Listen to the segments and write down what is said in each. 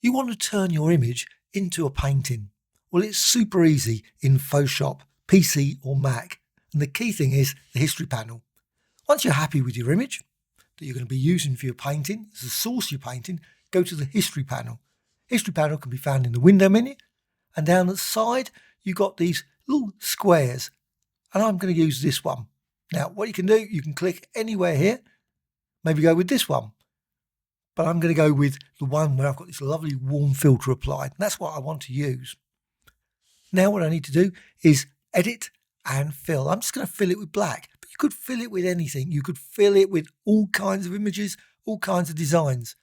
You want to turn your image into a painting. Well, it's super easy in Photoshop, PC or Mac. And the key thing is the history panel. Once you're happy with your image that you're going to be using for your painting, as the source of your painting, go to the history panel. History panel can be found in the window menu, and down the side you've got these little squares, and I'm going to use this one. Now what you can do, you can click anywhere here, maybe go with this one, but I'm going to go with the one where I've got this lovely warm filter applied, and that's what I want to use. Now what I need to do is edit and fill. I'm just going to fill it with black, but you could fill it with anything. You could fill it with all kinds of images, all kinds of designs.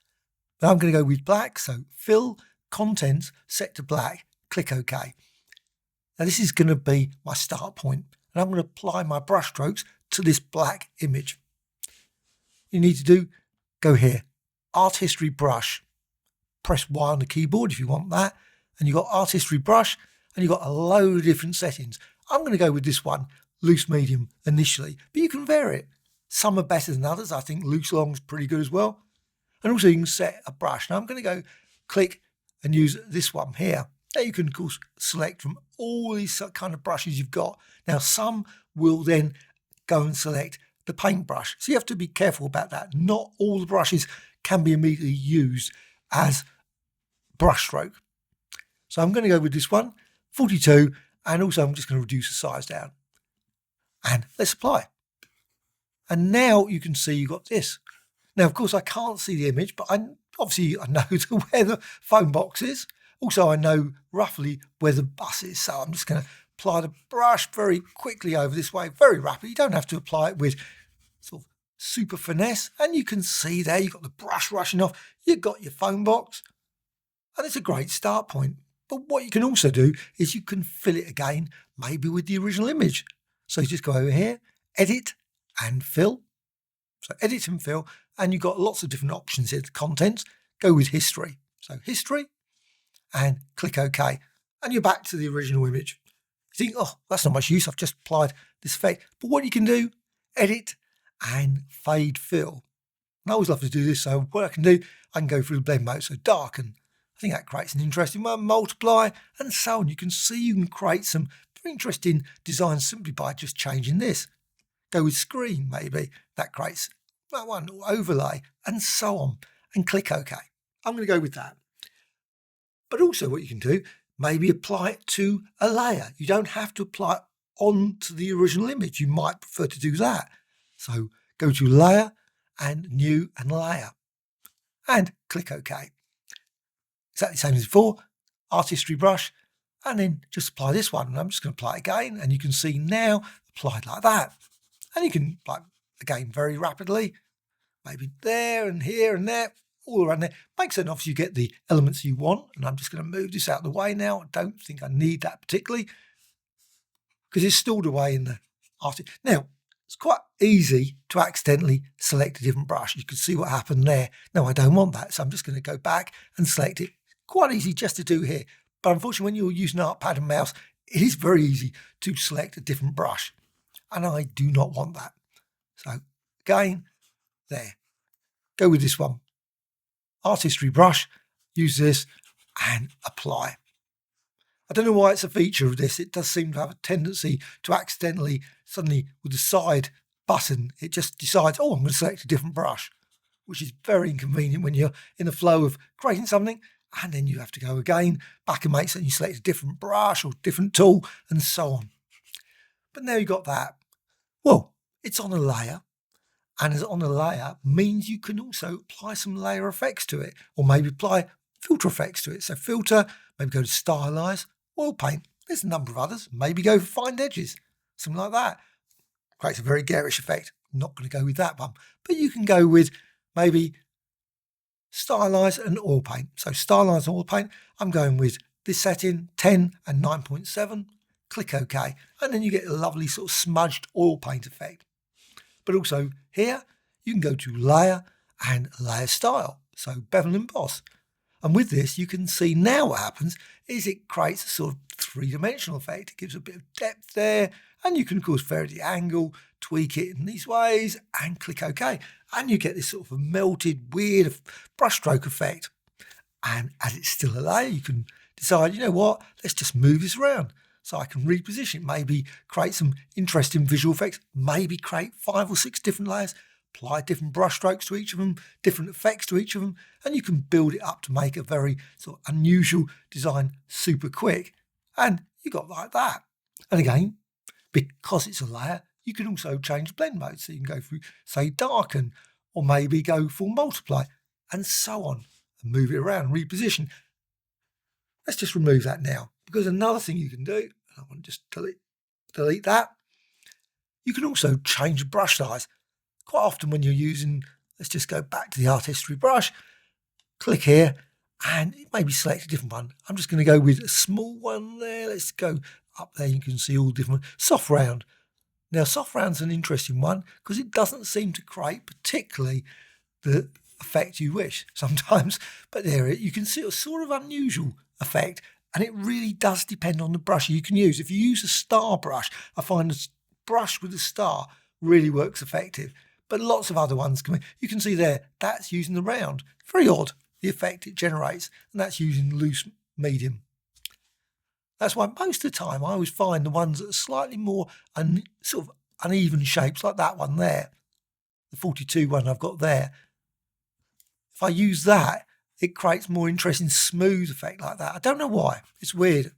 But I'm going to go with black, so fill, contents, set to black, click OK. Now this is going to be my start point, and I'm going to apply my brush strokes to this black image. You need to do, go here, Art History Brush, press Y on the keyboard if you want that, and you've got Art History Brush, and you've got a load of different settings. I'm going to go with this one, loose medium initially, but you can vary it. Some are better than others. I think loose long is pretty good as well. And also you can set a brush. Now I'm going to go click and use this one here. Now you can of course select from all these kind of brushes you've got. Now some will then go and select the paintbrush. So you have to be careful about that. Not all the brushes can be immediately used as brush stroke. So I'm going to go with this one, 42, and also I'm just going to reduce the size down. And let's apply. And now you can see you've got this. Now, of course, I can't see the image, but obviously I know where the phone box is. Also, I know roughly where the bus is. So I'm just going to apply the brush very quickly over this way, very rapidly. You don't have to apply it with sort of super finesse. And you can see there, you've got the brush rushing off. You've got your phone box. And it's a great start point. But what you can also do is you can fill it again, maybe with the original image. So you just go over here, edit and fill. So edit and fill, and you've got lots of different options here. The contents, go with history. So history, and click OK. And you're back to the original image. You think, oh, that's not much use. I've just applied this effect. But what you can do, edit and fade fill. And I always love to do this. So what I can do, I can go through the blend mode. So darken. I think that creates an interesting one. Multiply and so on. You can see you can create some very interesting designs simply by just changing this. Go with screen, maybe. That creates that one, or overlay, and so on. And click OK. I'm going to go with that. But also what you can do, maybe apply it to a layer. You don't have to apply it onto the original image. You might prefer to do that. So go to Layer and New and Layer. And click OK. Exactly the same as before. Art History Brush. And then just apply this one. And I'm just going to apply it again. And you can see now applied like that. And you can apply again very rapidly. Maybe there and here and there. All around there. Make certain obviously you get the elements you want. And I'm just going to move this out of the way now. I don't think I need that particularly, because it's stored away in the art. Now, it's quite easy to accidentally select a different brush. You can see what happened there. No, I don't want that. So I'm just going to go back and select it. Quite easy just to do here. But unfortunately, when you're using Artpad and mouse, it is very easy to select a different brush. And I do not want that. So again, there. Go with this one. Art History Brush. Use this and apply. I don't know why it's a feature of this. It does seem to have a tendency to accidentally, suddenly with the side button, it just decides, oh, I'm going to select a different brush, which is very inconvenient when you're in the flow of creating something. And then you have to go again, back and make certain you select a different brush or different tool and so on. But now you've got that. Well, it's on a layer. And as on a layer means you can also apply some layer effects to it, or maybe apply filter effects to it. So filter, maybe go to stylize, oil paint. There's a number of others. Maybe go for find edges, something like that. Creates a very garish effect. I'm not going to go with that one. But you can go with maybe stylize and oil paint. So stylize and oil paint, I'm going with this setting, 10 and 9.7. Click OK. And then you get a lovely sort of smudged oil paint effect. But also here, you can go to Layer and Layer Style. So Bevel and Emboss. And with this, you can see now what happens is it creates a sort of three-dimensional effect. It gives a bit of depth there. And you can, of course, vary the angle, tweak it in these ways, and click OK. And you get this sort of a melted, weird brushstroke effect. And as it's still a layer, you can decide, you know what, let's just move this around. So I can reposition it, maybe create some interesting visual effects, maybe create 5 or 6 different layers, apply different brush strokes to each of them, different effects to each of them, and you can build it up to make a very sort of unusual design super quick. And you got like that. And again, because it's a layer, you can also change blend mode. So you can go through, say, darken, or maybe go full multiply, and so on, and move it around, reposition. Let's just remove that now, because another thing you can do, I want to just delete that. You can also change the brush size. Quite often when you're using, let's just go back to the art history brush, click here, and maybe select a different one. I'm just going to go with a small one there. Let's go up there. You can see all different soft round. Now, soft round's an interesting one because it doesn't seem to create particularly the effect you wish sometimes, but there you can see a sort of unusual effect, and it really does depend on the brush you can use. If you use a star brush, I find a brush with a star really works effective, but lots of other ones can. You can see there, that's using the round. Very odd, the effect it generates, and that's using loose medium. That's why most of the time I always find the ones that are slightly more sort of uneven shapes, like that one there, the 42 one I've got there. If I use that, it creates more interesting smooth effect like that. I don't know why. It's weird. It's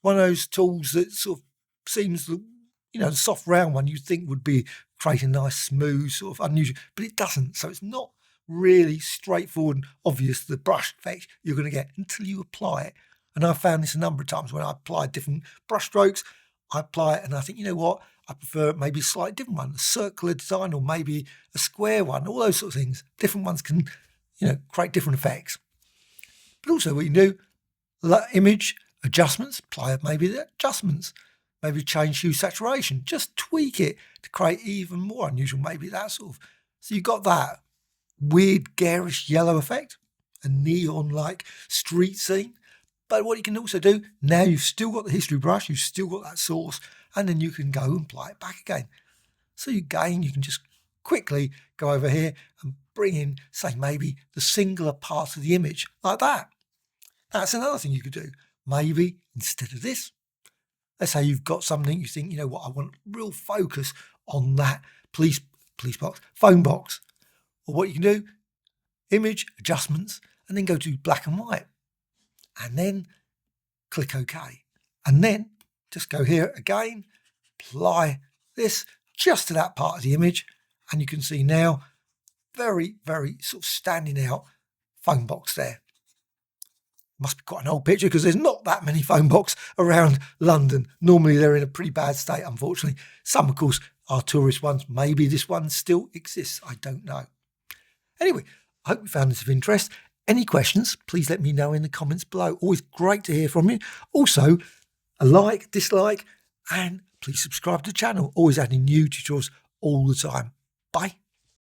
one of those tools that sort of seems, the soft round one you'd think would be creating a nice smooth sort of unusual, but it doesn't. So it's not really straightforward and obvious the brush effect you're going to get until you apply it. And I've found this a number of times when I apply different brush strokes. I apply it and I think, you know what, I prefer maybe a slightly different one, a circular design or maybe a square one, all those sort of things. Different ones can, create different effects. But also what you can do, image adjustments, apply maybe the adjustments, maybe change hue saturation, just tweak it to create even more unusual, maybe that sort of. So you've got that weird garish yellow effect, a neon-like street scene. But what you can also do, now you've still got the history brush, you've still got that source, and then you can go and apply it back again. So you can just quickly go over here and bring in, say, maybe the singular part of the image, like that. That's another thing you could do. Maybe instead of this, let's say you've got something you think, you know what, I want real focus on that police box, phone box. Or what you can do, image, adjustments, and then go to black and white. And then click OK. And then just go here again, apply this just to that part of the image. And you can see now, very, very sort of standing out phone box there. Must be quite an old picture because there's not that many phone box around London. Normally they're in a pretty bad state, unfortunately. Some, of course, are tourist ones. Maybe this one still exists. I don't know. Anyway, I hope you found this of interest. Any questions, please let me know in the comments below. Always great to hear from you. Also, a like, dislike, and please subscribe to the channel. Always adding new tutorials all the time. Bye.